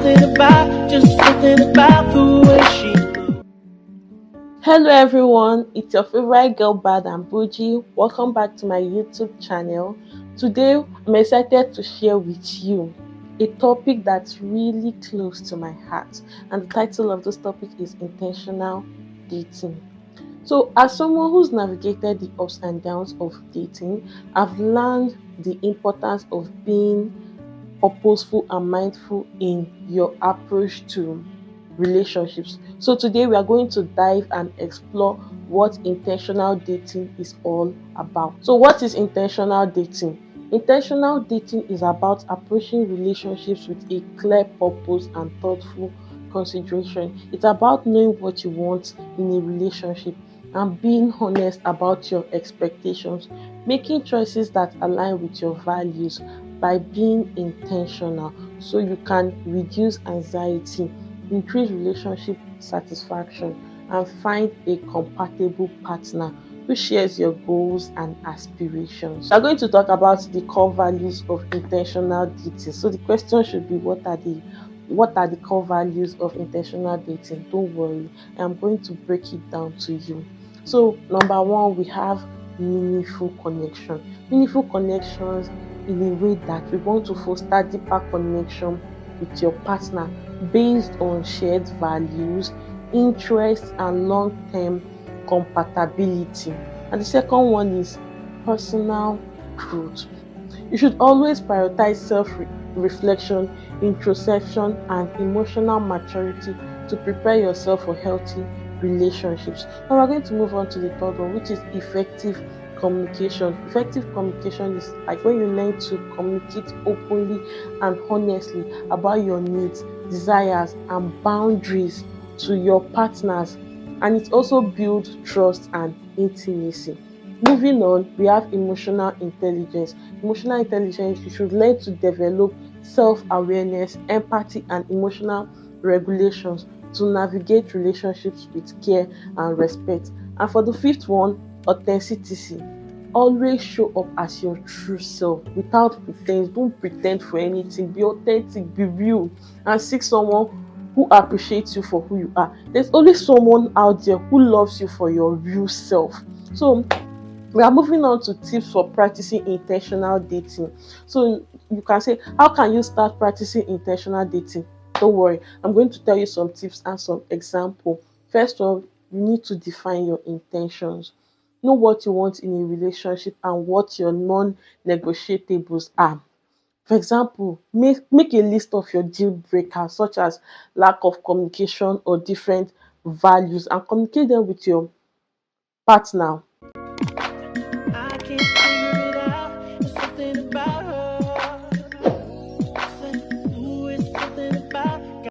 something about the way she looks. Hello everyone, it's your favorite girl Bad and Bougie. Welcome back to my YouTube channel. Today I'm excited to share with you a topic that's really close to my heart, and the title of this topic is intentional dating. So as someone who's navigated the ups and downs of dating, I've learned the importance of being purposeful and mindful in your approach to relationships. So today we are going to dive and explore what intentional dating is all about. So what is intentional dating? Intentional dating is about approaching relationships with a clear purpose and thoughtful consideration. It's about knowing what you want in a relationship and being honest about your expectations, making choices that align with your values by being intentional so you can reduce anxiety, increase relationship satisfaction, and find a compatible partner who shares your goals and aspirations. We are going to talk about the core values of intentional dating. So the question should be, what are the core values of intentional dating? Don't worry, I'm going to break it down to you. So number one, we have meaningful connection. Meaningful connections in a way that we want to foster deeper connection with your partner based on shared values, interests, and long-term compatibility. And the second one is personal growth. You should always prioritize self-reflection, introspection, and emotional maturity to prepare yourself for healthy relationships. Now we're going to move on to the third one, which is effective communication. Effective communication is like when you learn to communicate openly and honestly about your needs, desires, and boundaries to your partners, and it also builds trust and intimacy. Moving on, we have emotional intelligence. Emotional intelligence, you should learn to develop self-awareness, empathy, and emotional regulations to navigate relationships with care and respect. And for the fifth one, authenticity. Always show up as your true self without pretense. Don't pretend for anything. Be authentic, be real, and seek someone who appreciates you for who you are. There's always someone out there who loves you for your real self. So we are moving on to tips for practicing intentional dating. So you can say, how can you start practicing intentional dating? Don't worry, I'm going to tell you some tips and some example. First of all, you need to define your intentions. Know what you want in a relationship and what your non-negotiables are. For example, make a list of your deal breakers, such as lack of communication or different values, and communicate them with your partner.